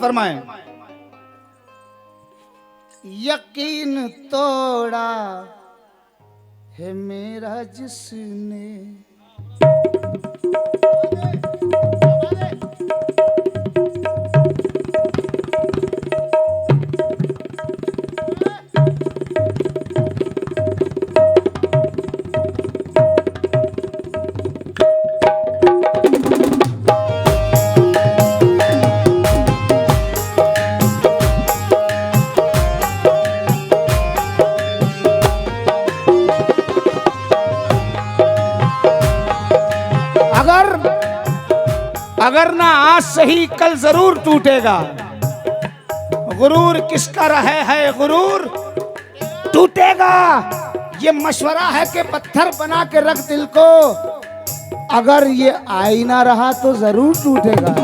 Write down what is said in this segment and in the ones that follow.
फरमाएं। यकीन तोड़ा है मेरा जिसने, अगर ना आज सही कल जरूर टूटेगा। गुरूर किसका रहे है गुरूर टूटेगा। ये मशवरा है कि पत्थर बना के रख दिल को, अगर ये आईना रहा तो जरूर टूटेगा।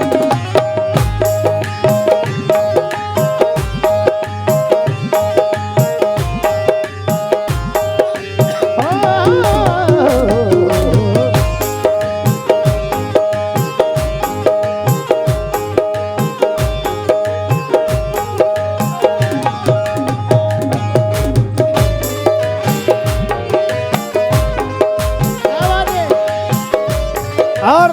और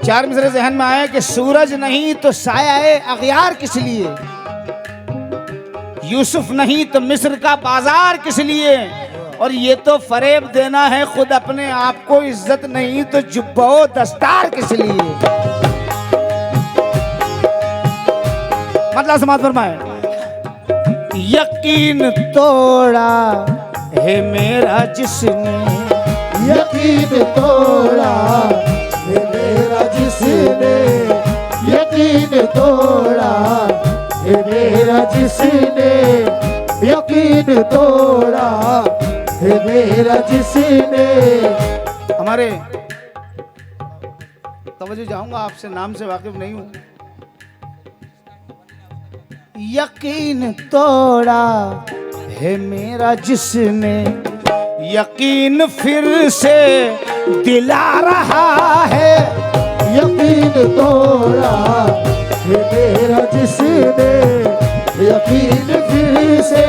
चार मिसरे जहन में आए कि सूरज नहीं तो साया अगयार किस लिए, यूसुफ नहीं तो मिस्र का बाजार किस लिए, और ये तो फरेब देना है खुद अपने आप को, इज्जत नहीं तो जुब्बो दस्तार किस लिए। मतलब समाज फरमाए। यकीन तोड़ा है मेरा जिसने, यकीन तोड़ा है मेरा जिसने, यकीन तोड़ा है मेरा जिसने, यकीन तोड़ा है मेरा जिसने। हमारे तवज्जो चाहूंगा, आपसे नाम से वाकिफ नहीं हूं। यकीन तोड़ा है मेरा जिसने, यकीन फिर से दिला रहा है। यकीन तोड़ा है मेरा जिसने, यकीन फिर से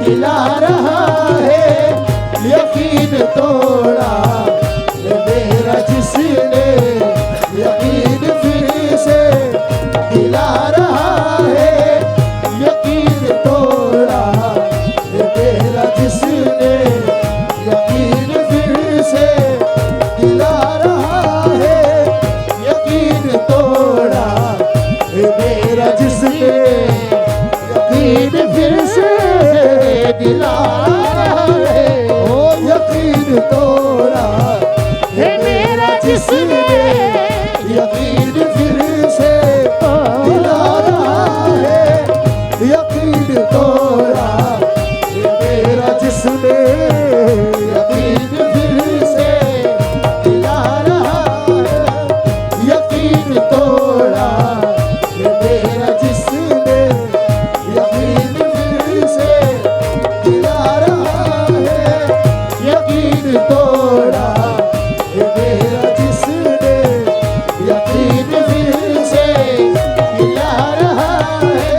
दिला रहा है। यकीन तोड़ा है मेरा जिसने, यकीन फिर से दिला रहा है। यकीन तोड़ा है मेरा जिसने, यकीन फिर से दिला रहा है। यकीन तोड़ा है मेरा जिसने, यकीन फिर से दिला रहा है। ओ यकीन तोड़ा है मेरा जिसने, यकीन फिर से दिला रहा है। यकीन तोड़ा है मेरा जिसने, यकीन फिर से दिला रहा है। यकीन तोड़ा है मेरा जिसने, यकीन फिर से दिला रहा है। यकीन तोड़ा है मेरा जिसने, यकीन फिर से दिला रहा है।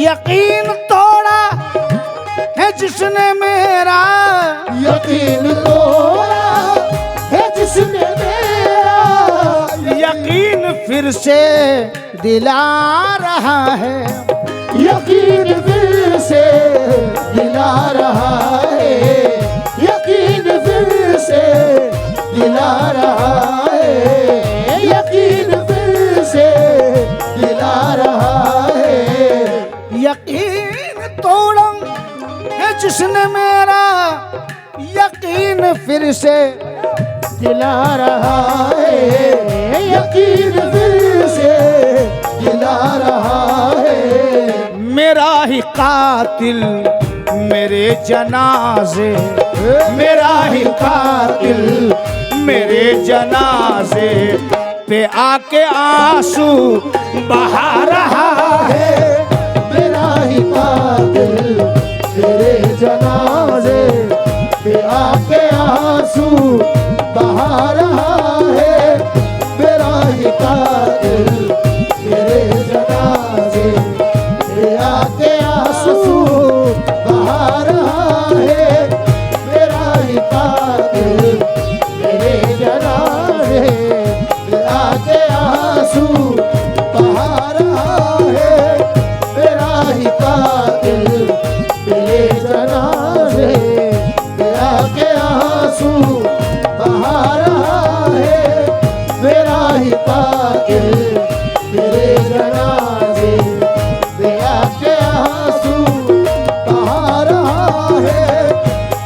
यकीन तोड़ा है जिसने मेरा, यकीन तोड़ा है जिसने मेरा, यकीन फिर से दिला रहा है। यकीन फिर से दिला रहा है। यकीन फिर से दिला रहा है। यकीन फिर से दिला रहा है। यकीन तोड़ा है जिसने मेरा, यकीन फिर से दिला रहा है। यकीन फिर से दिला रहा है। मेरा ही कातिल मेरे जनाजे, मेरा ही कातिल मेरे जनाजे पे आके आंसू बहा रहा है। मेरा ही कातिल तेरे जनाजे पे आके आंसू बहा रहा है। मेरा ही कातिल तेरे जनाजे पे आके आंसू बहा रहा है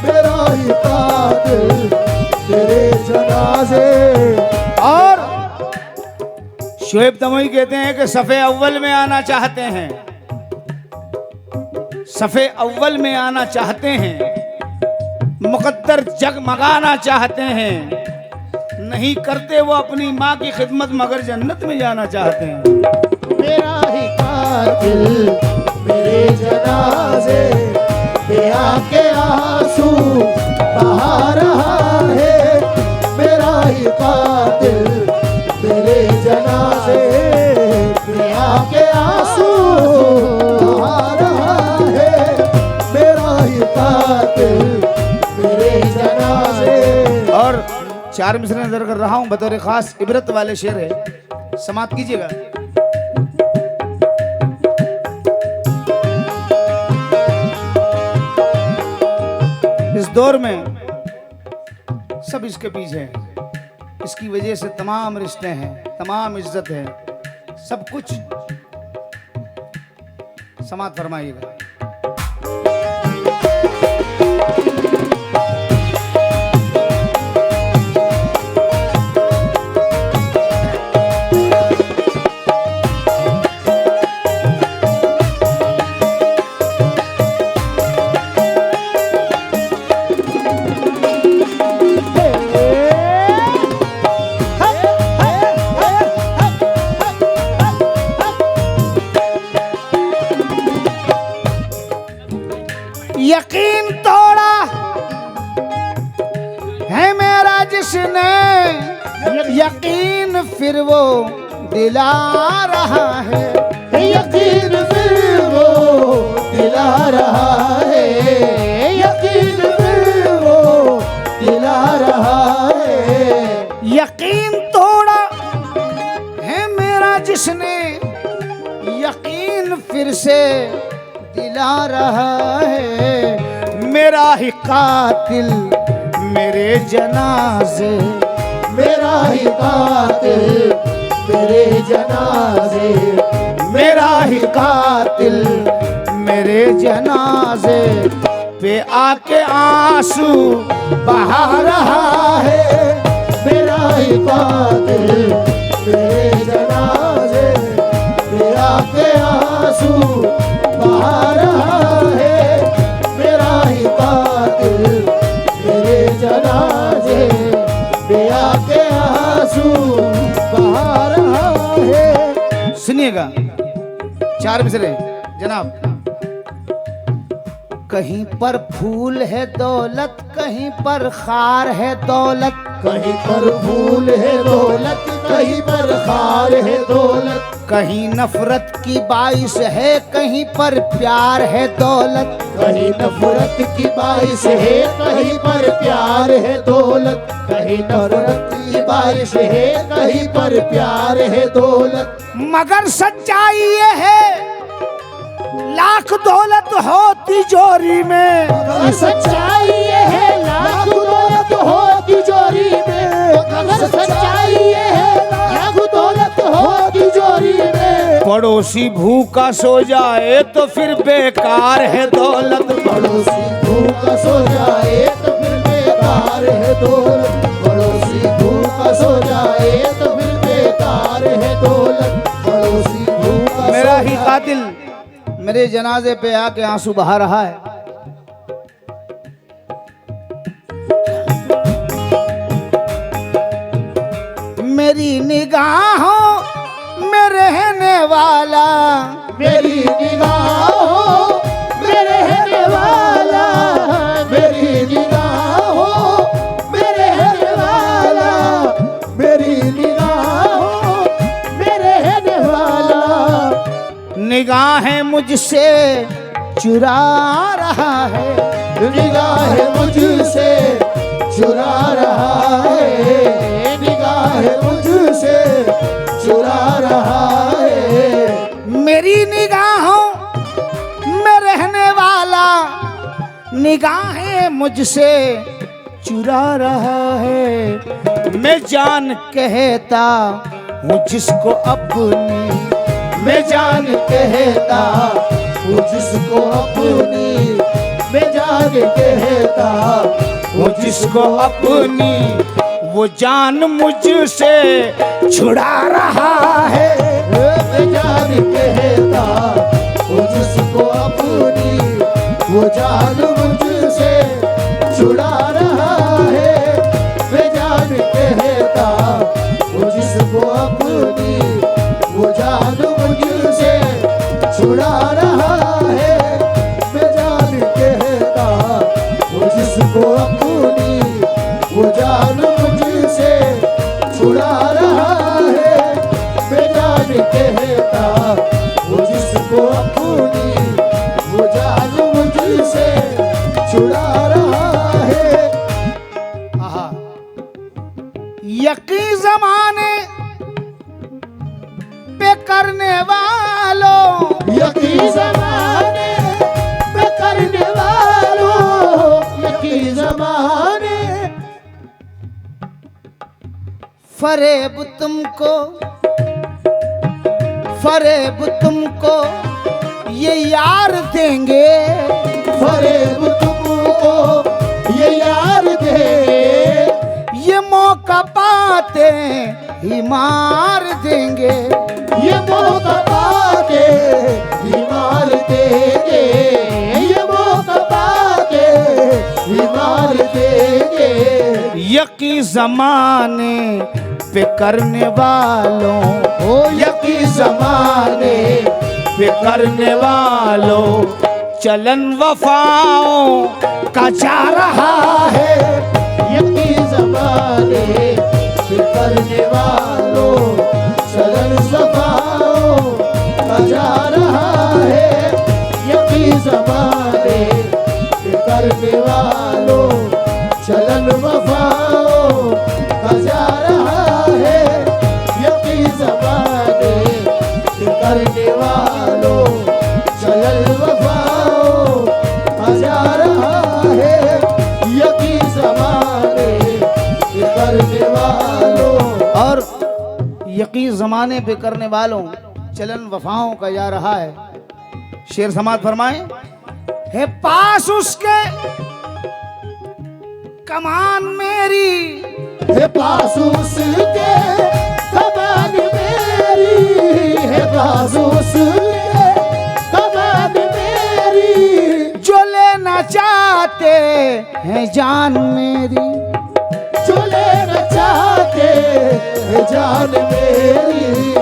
मेरा ही कातिल तेरे जनाजे। और शोएब तमोई कहते हैं कि सफ़े अव्वल में आना चाहते हैं, सफ़े अव्वल में आना चाहते हैं, मुकद्दर जगमगाना चाहते हैं, नहीं करते वो अपनी माँ की खिदमत मगर जन्नत में जाना चाहते हैं। मेरा ही कातिल मेरे जनाजे पे आके आंसू बहा रहा है मेरा ही कातिल मेरे जनाजे पे आके आंसू बहा रहा है मेरा ही कातिल मेरे जनाजे। और चार मिसरे नजर कर रहा हूं, बतौर खास इबरत वाले शेर है, समाप्त कीजिएगा। इस दौर में सब इसके पीछे है, इसकी वजह से तमाम रिश्ते हैं, तमाम इज्जत है, सब कुछ। समाप्त फरमाइएगा। यकीन तोड़ा है मेरा जिसने, यकीन फिर वो दिला रहा है, यकीन फिर वो दिला रहा है, यकीन फिर वो दिला रहा है। यकीन तोड़ा है मेरा जिसने, यकीन फिर से दिला रहा है मेरा ही कातिल मेरे जनाजे, मेरा ही कातिल मेरे जनाजे, मेरा ही कातिल मेरे जनाजे पे आके आंसू बहा रहा है मेरा ही कातिल मेरे जनाजे पे आके आंसू बहा रहा है मेरा ही कातिल मेरे जनाजे पे आके आंसू बहा रहा है। सुनिएगा चार मिसरे जनाब। कहीं पर फूल है दौलत, कहीं पर खार है दौलत, कहीं पर फूल है दौलत, कहीं पर खार है दौलत, कहीं नफरत की बाइश है, कहीं पर प्यार है दौलत, कहीं नफरत की बारिश है, कहीं पर प्यार है दौलत, कहीं नफरत की बारिश है, कहीं पर प्यार है दौलत। मगर सच्चाई ये है लाख दौलत हो तिजोरी में, अगर सच्चाई ये है लाख दौलत हो तिजोरी में, अगर सच्चाई ये है लाख दौलत हो तिजोरी में, पड़ोसी भूखा सो जाए तो फिर बेकार है दौलत, पड़ोसी भूखा सो जाए तो फिर बेकार है दौलत, पड़ोसी भूखा सो जाए तो फिर बेकार है दौलत, पड़ोसी भूखा मेरा ही कातिल मेरे जनाजे पे आके आंसू बहा रहा है। मेरी निगाहों में रहने वाला, मेरी निगाहों में रहने वाला, मेरी निगाहों में रहने वाला, मेरी निगाहों में रहने वाला, निगाहें मुझसे चुरा रहा है, निगाहें मुझसे चुरा रहा है, निगाहें मुझसे चुरा रहा है। मेरी निगाहों में रहने वाला निगाहें मुझसे चुरा रहा है। मैं जान कहता हूँ जिसको अपनी, मैं जान कहता वो जिसको अपनी, मैं जान कहता वो जिसको अपनी वो जान मुझसे छुड़ा रहा है। मैं जान कहता वो जिसको अपनी, वो जान मुझसे छुड़ा रहा है। मैं जान कहता वो जिसको अपनी, वो जान मुझसे छुड़ा रहा है। मैं जान कहता वो जिसको अपनी, वो जान मुझसे छुड़ा रहा है। मैं जान कहता वो जिसको अपनी, वो जान मुझसे छुड़ा रहा है। आहा, यकीन जमाने पे करने वालों, यकीन ज़माने पे करने वालों, यकीन ज़माने फरेब तुमको, फरेब तुमको ये यार देंगे, फरेब तुमको ये यार दे, ये मौका पाते ही मार देंगे। ये मौका पाके ही मार देंगे, ये मौका पाके ही मार देंगे। यकीन जमाने पे करने वालों, ओ यकीन ज़माने पे करने वालों चलन वफाओं का जा रहा है। यकीन ज़माने पे करने वालों चलन सफाओं का जा रहा है। यकीन ज़माने पे करने वालों चलन वफाओं का जा रहा है। यकीन ज़माने पे करने वालों चलन वफाओं का जा रहा है। यकीन ज़माने पे करने वालों, और यकीन जमाने पे करने वालों चलन वफाओं का जा रहा है। शेर समाज फरमाए, है पास उसके कमान मेरी, है पास उसके कमान मेरी, है पास उसके कमान मेरी। जो लेना चाहते हैं जान मेरी, जो लेना चाहते हैं जान मेरी,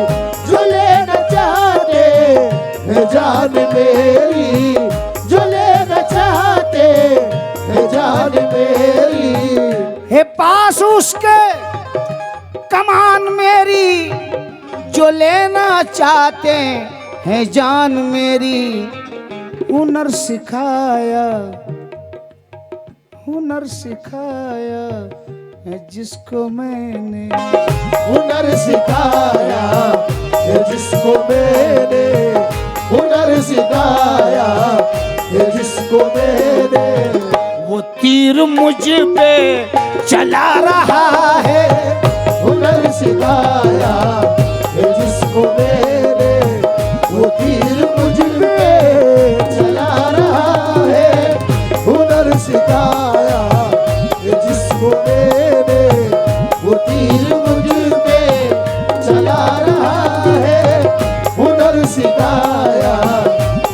जो लेना चाहते हैं जान मेरी, जो लेना चाहते हैं जान मेरी। है पास उसके कमान मेरी, जो लेना चाहते हैं जान मेरी। हुनर सिखाया, हुनर सिखाया है जिसको मैंने, हुनर सिखाया है जिसको मैंने, हुनर सिखाया है जिसको मैंने। वो तीर मुझ पे चला रहा है। हुनर सिखाया है जिसको मैंने, वो तीर मुझ पे चला रहा है। हुनर सिखाया है जिसको मैंने, वो तीर मुझ पे चला रहा है। हुनर सिखाया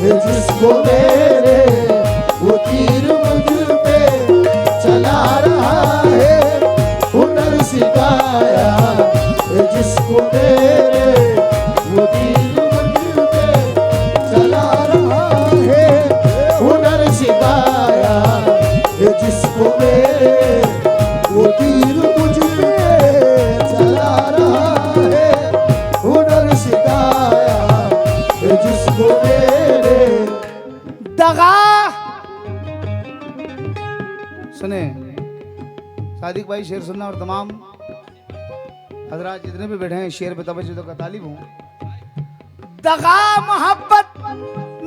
है जिसको मैंने, वो तीर मुझ पे चला रहा है। हुनर सिखाया है जिसको मेरे, वो तीर मुझ पे चला रहा है। हुनर सिखाया है जिसको मेरे, वो तीर मुझ पे चला रहा है। हुनर सिखाया है जिसको मेरे। दगा सुने सादिक भाई, शेर सुनना और तमाम हजरात जितने भी बैठे हैं शेर पे तवज्जो का तालिब हूँ। दगा मोहब्बत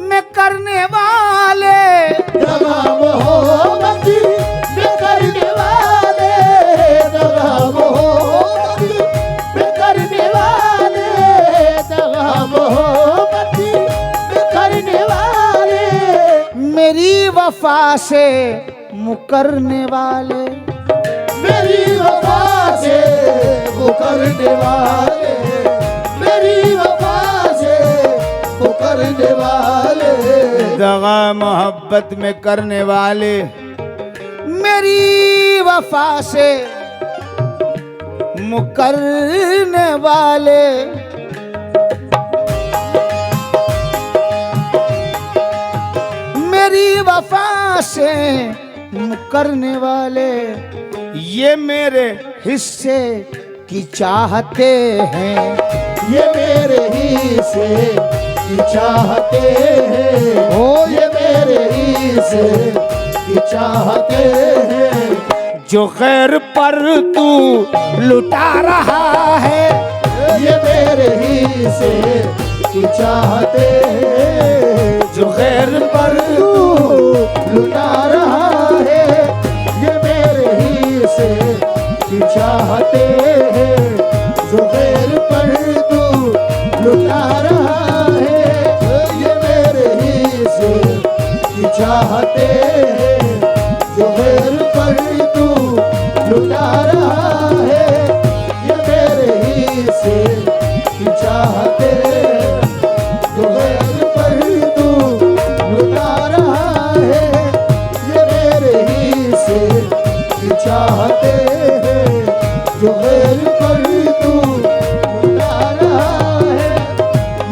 में करने वाले, दगा मोहब्बत में करने वाले, दगा मोहब्बत में करने वाले, दगा मोहब्बत वफा से मुकरने वाले, मेरी वफा से मुकरने वाले, मेरी वफा से मुकरने वाले, दगा मोहब्बत में करने वाले, मेरी वफा से मुकरने वाले, मेरी वफा से मुकरने वाले, ये मेरे हिस्से की चाहते हैं, ये मेरे हिस्से की चाहते हैं, ओ ये मेरे हिस्से की चाहते हैं, जो गैर पर तू लुटा रहा है, ये मेरे हिस्से की चाहते हैं, जो गैर पर तू लुटा रहा है, ये मेरे हिस्से की चाहते हैं, जो गैर पर तू लुटा रहा है, ये मेरे हिस्से की चाहते हैं, जो गैर पर तू लुटा रहा है, ये मेरे हिस्से की चाहते हैं, जो गैर पर तू लुटा रहा है, ये मेरे हिस्से की चाहते हैं, जो गैर पर तू लुटा रहा है,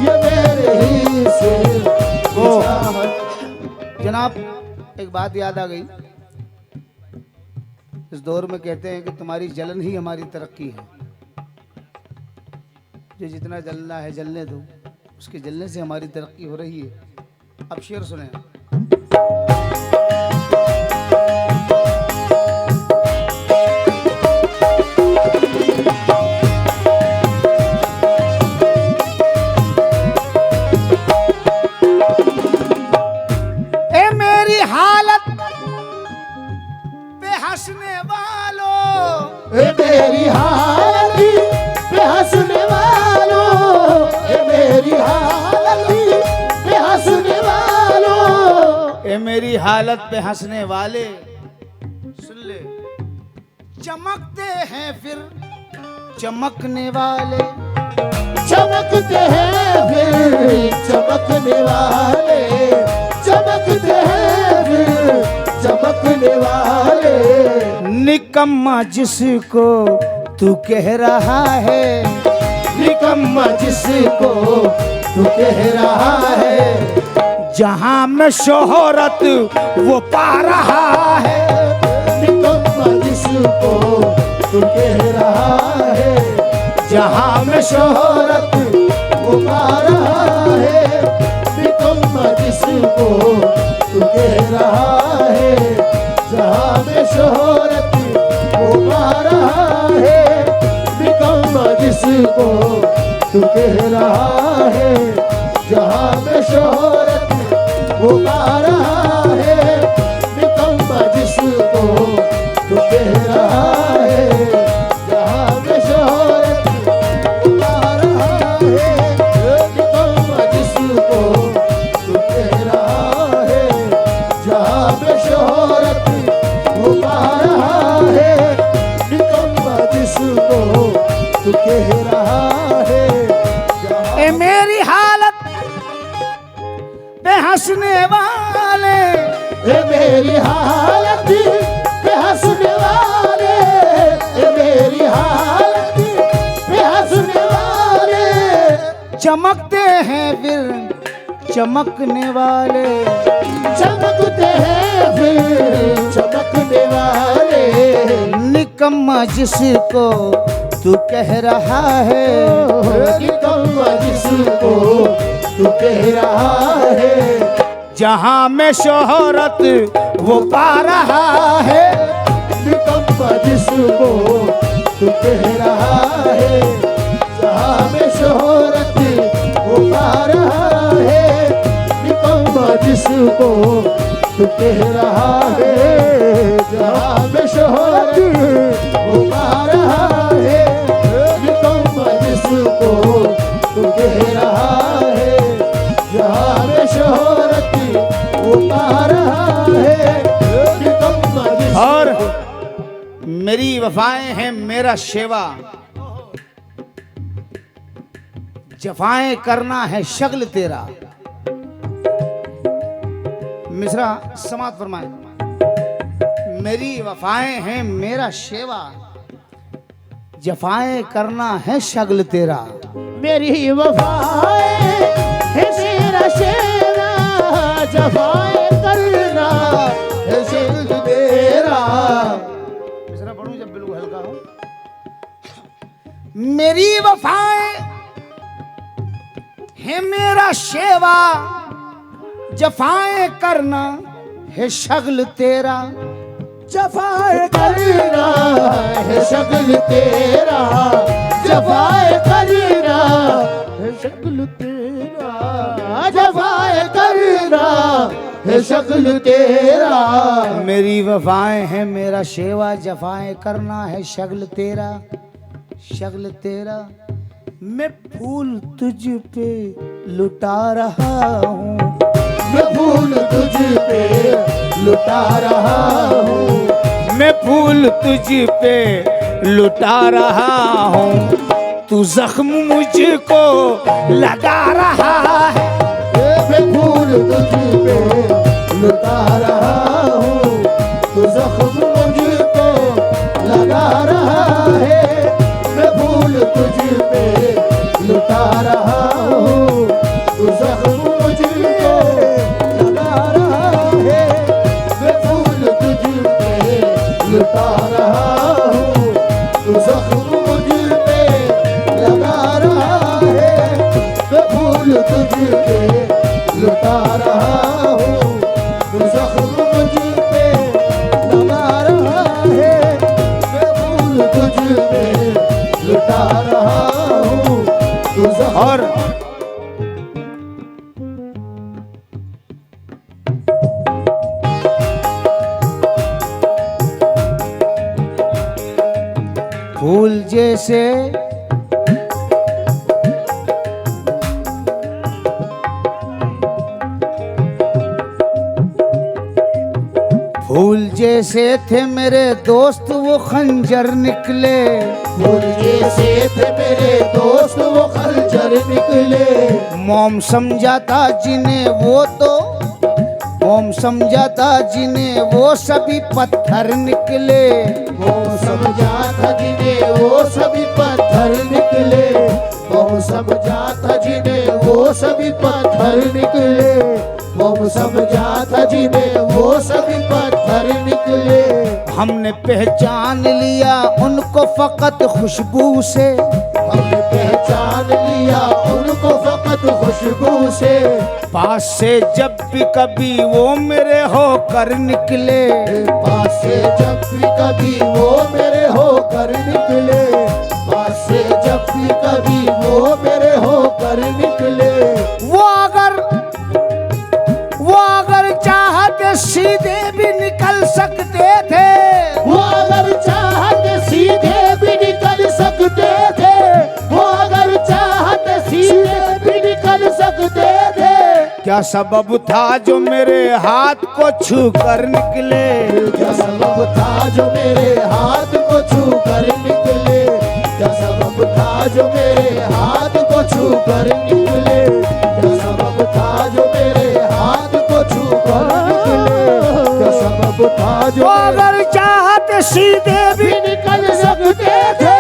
ये मेरे हिस्से की चाहते। जनाब एक बात याद आ गई, इस दौर में कहते हैं कि तुम्हारी जलन ही हमारी तरक्की है, जो जितना जलना है जलने दो, उसके जलने से हमारी तरक्की हो रही है। अब शेर सुने। ए मेरी हालत पे हंसने वालों, ए मेरी हालत पे हंसने वालों, ए मेरी हालत पे हंसने वालों, ए मेरी हालत पे हंसने वाले, सुन ले, चमकते हैं फिर चमकने वाले, चमकते हैं फिर चमकने वाले, चमकते हैं फिर चमकने वाले, निकम्मा जिसको तू कह रहा है, निकम्मा जिसको तू कह रहा है, जहां में शोहरत वो पा रहा है, निकम्मा जिसको तू कह रहा है, जहां में शोहरत वो पा रहा है, निकम्मा जिसको तू कह रहा है, जहां में शोहरत वो पा रहा है, निकम्मा जिसको तू कह रहा है, जहां में शोहरत वो पा रहा है, निकम्मा जिसको तू कह रहा है, जहां में शोहरत वो पा रहा है, निकम्मा जिसको तू कह रहा है, जहां में शोहरत वो पा रहा है, निकम्मा जिसको तू कह रहा है, ए मेरी हालत पे हंसने वाले, ए मेरी हालत पे हंसने वाले, ए मेरी हालत पे हंसने वाले, चमकते हैं फिर चमकने वाले, चमकते हैं फिर चमकने वाले, निकम्मा जिसको तू कह रहा है, निकम्मा जिसको तू कह रहा है, जहां में शोहरत वो पा रहा है, निकम्मा जिसको तू कह रहा है, जहां में शोहरत वो पा रहा है, निकम्मा जिसको तू कह रहा है, जहां में शोहरत वो पा रहा है, निकम्मा जिसको तू कह रहा है, जहां में शोहरत वो निभा रहा है, निकम्मा जिसको और मेरी वफाएं हैं मेरा शेवा, जफाएं करना है शक्ल तेरा। मिश्रा समाप्त फरमाए। मेरी वफाएं हैं मेरा शेवा, जफाएं करना है शक्ल तेरा। मेरी वफाएं है तेरा शेरा, जफाएं करना है शक्ल तेरा। मिश्रा पढ़ूं जब बिल्कुल हल्का हो। मेरी वफाएं है मेरा शेवा, जफाएं करना है शक्ल तेरा। जफाएं करना है शक्ल तेरा, जफाएं करना है शक्ल तेरा, जफाएं करना है शक्ल तेरा। मेरी वफाएं हैं मेरा शेवा, जफाएं करना है शक्ल तेरा, शक्ल तेरा। मैं फूल तुझ पे लुटा रहा हूँ, मैं फूल तुझ पे लुटा रहा हूँ, मैं फूल तुझ पे लुटा रहा हूँ, तू जख्म मुझको लगा रहा है। मैं फूल तुझ पे लुटा रहा हूँ, तू जख्म मुझको लगा रहा है। मैं फूल तुझ पे लुटा रहा हूँ, तू जख्म मुझको लगा रहा है। मैं फूल तुझ पे लुटा रहा हूँ, तू जख्म मुझ पे लगा रहा है। मैं फूल तुझ पे लुटा रहा हूँ, तू जख्म मुझ पे लगा रहा है। मैं फूल तुझ पे लुटा रहा हूँ, तू जख्म और फूल जैसे फूल जैसे थे मेरे दोस्त वो खंजर निकले। फूल जैसे थे मेरे दोस्त वो खंजर निकले। मोम समझा था जिन्हें वो तो, मोम समझा था जिन्हें वो सभी पत्थर निकले। वो समझा था जिन्हें वो सभी पत्थर निकले। वो समझा था जिन्हें वो सभी पत्थर निकले। वो समझा था जिन्हें वो सभी पत्थर निकले। हमने पहचान लिया उनको फकत खुशबू से, हमने पहचान लिया उनको फकत खुशबू से। पास से जब भी कभी वो मेरे होकर निकले। पास से जब भी कभी वो मेरे होकर निकले। पास से जब भी कभी वो मेरे होकर निकले। वो अगर चाहते सीधे भी निकल सकते थे। वो अगर चाहते सीधे भी निकल सकते थे। वो अगर चाहते सीधे भी निकल सकते थे। क्या सबब था जो मेरे हाथ को छू कर निकले। क्या सबब था जो मेरे हाथ को छू कर निकले। क्या सबब था जो मेरे हाथ को छू कर निकले। क्या सबब था जो मेरे हाथ को छू कर निकले। क्या सबब था जो वो अगर चाहते सीधे भी भी निकल सकते थे।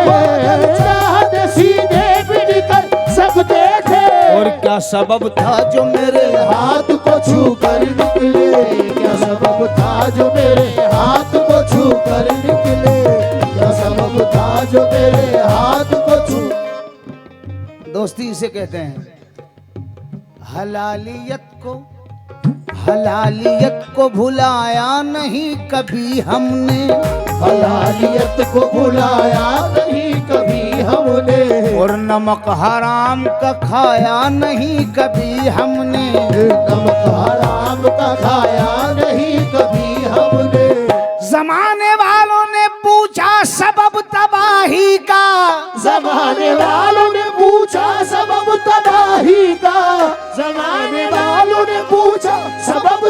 वो अगर चाहते सीधे भी निकल सकते थे। और क्या सबब था जो मेरे हाथ को छू कर निकले। क्या सबब था जो मेरे हाथ को छू कर निकले। क्या सबब था जो मेरे हाथ को छू। दोस्ती इसे कहते हैं। हलालियत को भुलाया नहीं कभी हमने। हलालियत को भुलाया नहीं कभी हमने। और नमक हराम का खाया नहीं कभी हमने। नमक हराम का खाया नहीं कभी हमने। जमाने वालों ने पूछा सबब तबाही का। जमाने वालों ने पूछा सबब तबाही का। जमाने वालों ने पूछा सबब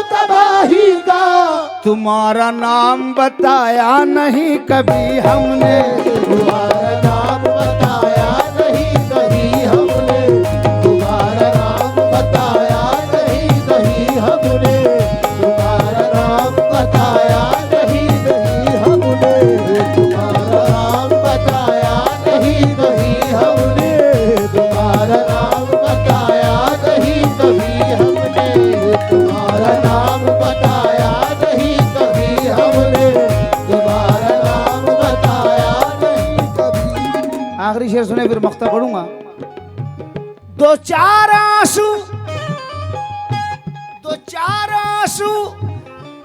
तुम्हारा नाम बताया नहीं कभी हमने, तुम्हारा नाम बताया नहीं कहीं हमने, तुम्हारा नाम बताया नहीं कहीं हमने, तुम्हारा नाम बताया नहीं कहीं हमने, तुम्हारा नाम बताया नहीं कहीं हमने, तुम्हारा नाम बताया नहीं कहीं हमने, तुम्हारा नाम बताया नहीं कभी हमने, तुम्हारा नाम बताया नहीं कभी। आखिरी शेर सुने फिर मख्ता पढ़ूंगा। दो चार आंसू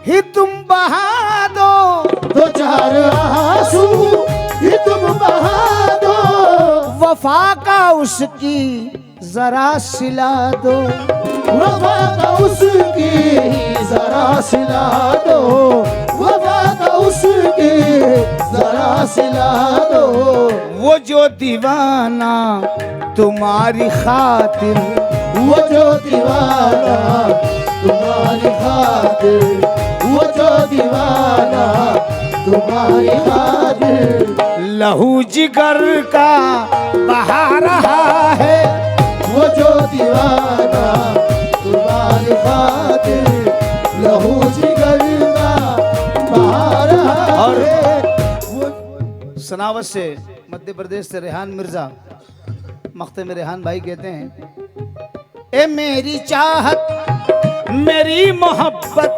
ही तुम बहा दो, दो चार आंसू ही तुम बहा दो, वफा का उसकी जरा सिला दो, वफा का उसकी जरा सिला दो, वफा का उसकी जरा सिला दो। वो जो दीवाना तुम्हारी खातिर, वो जो दीवाना तुम्हारी खातिर, वो जो दीवाना तुम्हारी खातिर, लहू जिगर का बहा रहा है, वो जो दीवाना तुम्हारी खातिर, लहू जिगर का बहा रहा और है। सनावत से मध्य प्रदेश से रेहान मिर्जा मख्ते में रेहान भाई कहते हैं, ए मेरी चाहत मेरी मोहब्बत,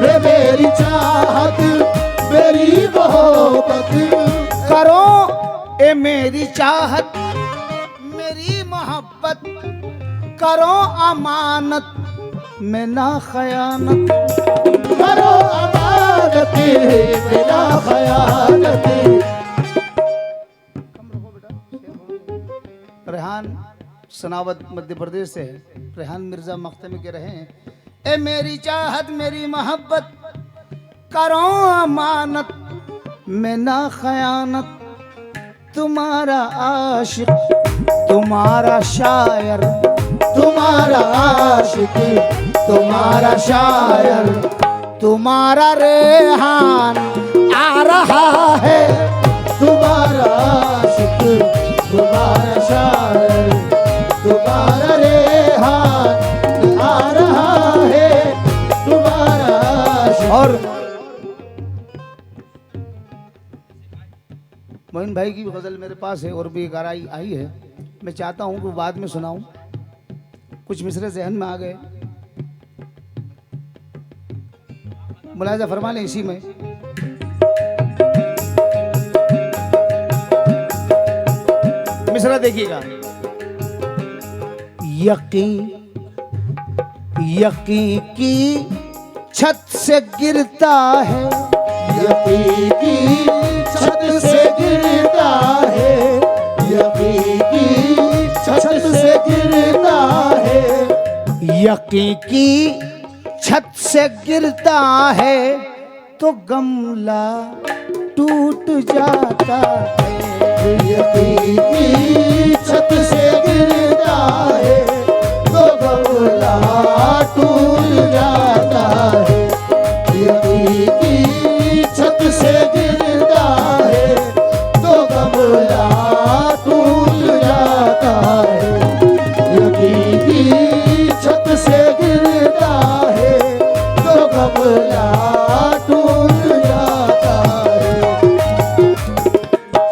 रे मेरी चाहत मेरी मोहब्बत, करो ए मेरी चाहत मेरी मोहब्बत, करो अमानत में ना खयानत, करो अमानत बिना खयानत। रेहान सनावत मध्य प्रदेश से है। रेहान मिर्जा मख्ते में कह रहे हैं, ए मेरी चाहत मेरी मोहब्बत, करो अमानत में ना खयानत, तुम्हारा आशिक तुम्हारा शायर, तुम्हारा आशिक तुम्हारा शायर, तुम्हारा रेहान आ रहा है, तुम्हारा आशिक तुम्हारा शायर, तुम्हारा रेहान आ रहा है, तुम्हारा आशिक। और मोइन भाई की गजल मेरे पास है और भी एक आई है, मैं चाहता हूं कि बाद में सुनाऊं, कुछ मिसरे जहन में आ गए, मुलाहिजा फरमा लें इसी में। मिसरा देखिएगा, यकीन यकीन की छत से गिरता है, यकीन की छत से गिरता है, यकीन की छत से गिरता है, यकीन की छत से गिरता है, तो गमला टूट जाता है, यकीन की छत से गिरता है, तो गमला टूट जाता है, यकीन की छत से गिरता है, तो गमला टूट जाता है, यकीन की छत से गिरता है, तो गमला टूट जाता है।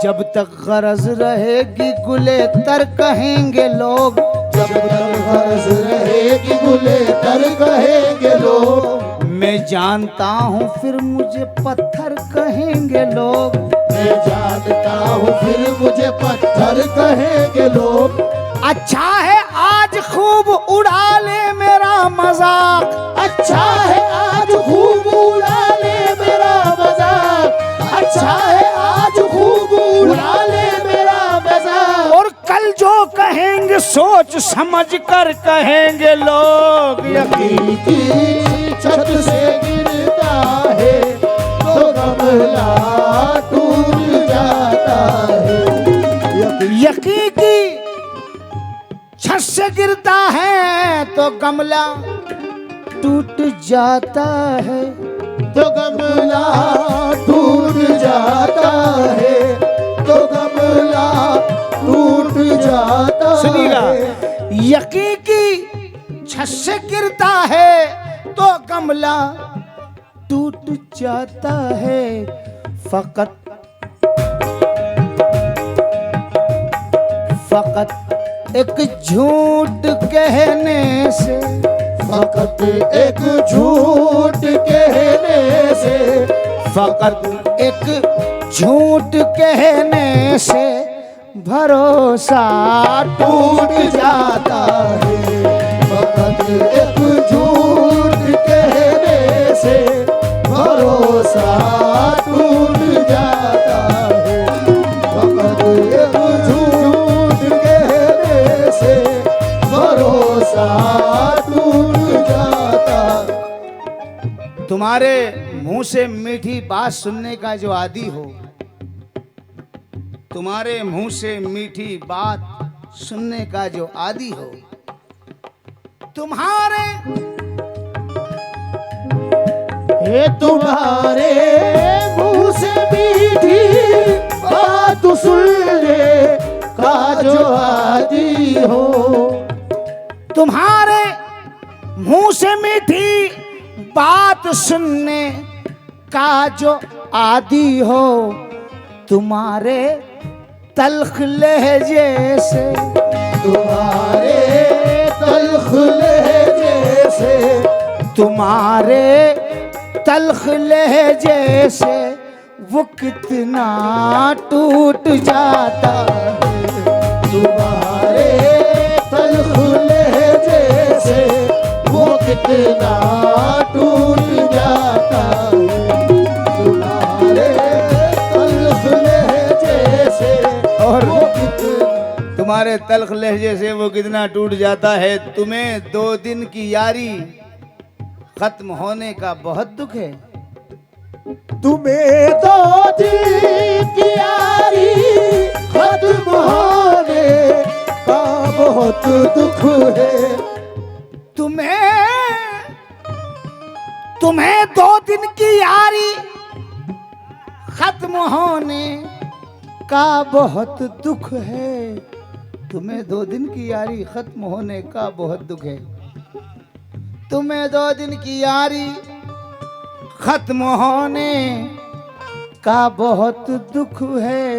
जब तक गरज रहेगी गुले तर कहेंगे लोग, जब तक गरज रहेगी गुले तर कहेंगे लोग, मैं जानता हूँ फिर मुझे पत्थर कहेंगे लोग, मैं जानता हूँ फिर मुझे पत्थर कहेंगे लोग। अच्छा है आज खूब उड़ा ले मेरा मजाक, अच्छा है आज खूब उड़ा ले मेरा मजाक, अच्छा है आज खूब उड़ा ले मेरा मजाक, और कल जो कहेंगे सोच समझ कर कहेंगे लोग। यकीन की छत से गिरता है, तो गमला टूट जाता है, यकीन की छत से गिरता है तो गमला टूट जाता है, तो गमला टूट जाता है, तो गमला टूट जाता सुनिएगा, है। यकी की छत से गिरता है तो गमला टूट जाता है। फकत एक झूठ कहने से, फकत एक झूठ कहने से, फकत एक झूठ कहने से भरोसा टूट जाता है। फकत एक झूठ कहने से भरोसा टूट जाता है। फकत एक झूठ कहने से भरोसा टूट जाता। तुम्हारे मुंह से मीठी बात सुनने का जो आदी हो, तुम्हारे मुंह से मीठी बात सुनने का जो आदी हो, तुम्हारे तुम्हारे मुंह से मीठी बात सुनने का जो आदी हो, तुम्हारे मुंह से मीठी बात सुनने का जो आदी हो, तुम्हारे तल्ख लहजे से, तुम्हारे तल्ख लहजे से, तुम्हारे तल्ख लहजे से वो कितना टूट जाता है। तुम्हारे तल्ख लहजे से वो कितना टूट जाता है। तुम्हारे तल्ख लहजे से और वो कितना, तुम्हारे तल्ख लहजे से वो कितना टूट जाता है। तुम्हें 2 दिन की यारी खत्म होने का बहुत दुख है। तुम्हें 2 दिन की यारी खत्म होने का बहुत दुख है। तुम्हें 2 दिन की यारी खत्म होने का बहुत दुख है। तुम्हें 2 दिन की यारी खत्म होने का बहुत दुख है। तुम्हें 2 दिन की यारी खत्म होने का बहुत दुख है।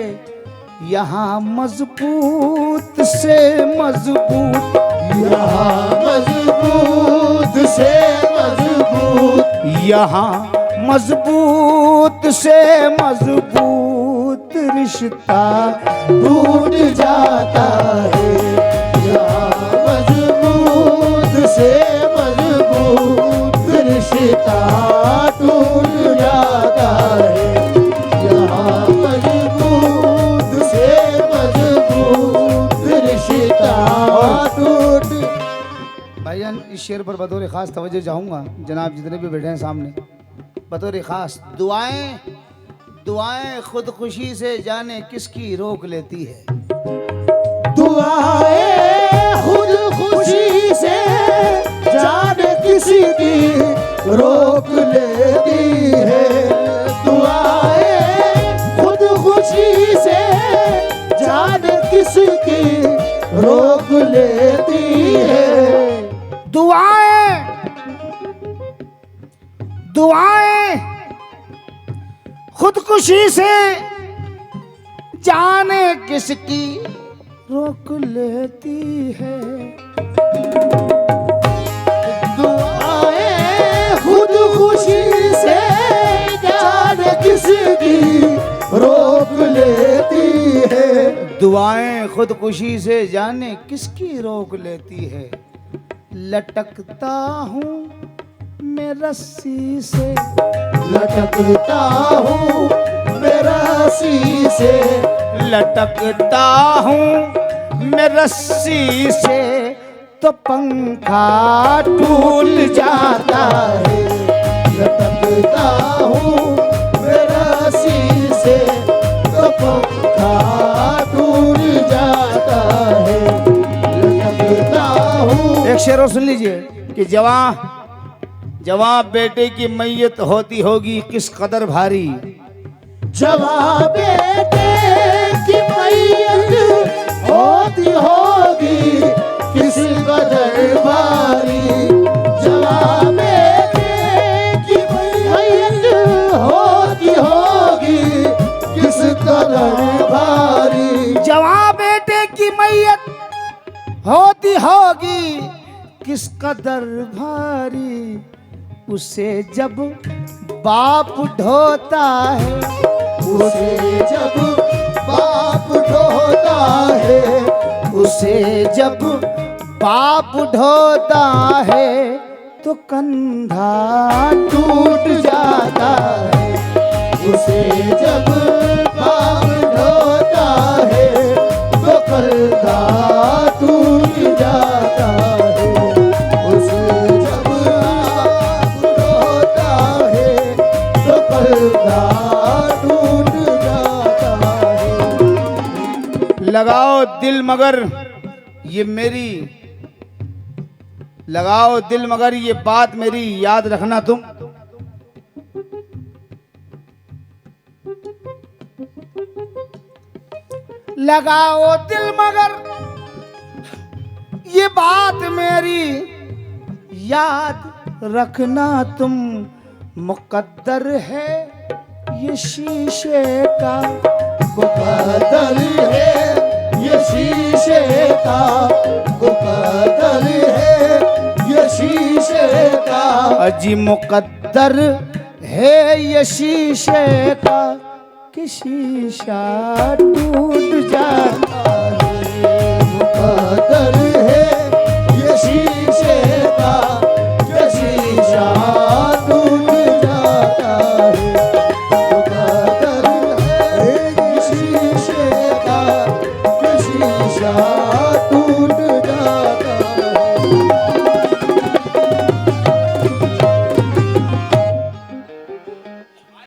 यहाँ मजबूत से मजबूत, यहाँ मजबूत से मजबूत, यहाँ मजबूत से मजबूत रिश्ता टूट जाता है। यहाँ मजबूत से मजबूत रिश्ता टूट जाता है। यहाँ मजबूत से मजबूत रिश्ता टूट। भाईजान, इस शेर पर बतौर खास तवज्जो चाहूँगा जनाब जितने भी बैठे हैं सामने, बतौर खास दुआएं खुदकुशी से जाने किसकी रोक लेती है। दुआएं खुद खुशी से जाने किसी की रोक लेती है। दुआएं खुद खुशी से जाने किसी की रोक लेती है। दुआएं खुदकुशी से जाने किसकी रोक लेती है। दुआएं खुद खुशी से जाने किसकी रोक लेती है। दुआएं खुदकुशी से जाने किसकी रोक लेती है। लटकता हूँ मैं रस्सी से, लटकता हूँ मैं रस्सी से, लटकता हूँ मैं रस्सी से तो पंखा टूट जाता है। लटकता हूँ मैं रस्सी से तो पंखा टूट जाता है। लटकता हूँ। एक शेर और सुन लीजिए कि जवाब बेटे की मैयत होती होगी किस कदर भारी। जवाब बेटे की मैयत होती होगी किस कदर भारी। जवाब बेटे की मैयत होती होगी किस कदर भारी। जवाब बेटे की मैयत होती होगी किस कदर भारी। उसे जब बाप ढोता है, उसे जब बाप ढोता है, उसे जब बाप ढोता है तो कंधा टूट जाता है। उसे जब बाप ढोता है तो कंधा टूट जाता है। उसे जब बाप ढोता है तो कंधा टूट जाता है। लगाओ दिल मगर ये मेरी, लगाओ दिल मगर ये बात मेरी याद रखना तुम। लगाओ दिल मगर ये बात मेरी याद रखना तुम। मुकद्दर है ये शीशे का, मुकद्दर है ये शीशे का, मुकद्दर है ये शीशे का। अजी मुकद्दर है ये शीशे का कि शीशा टूट जा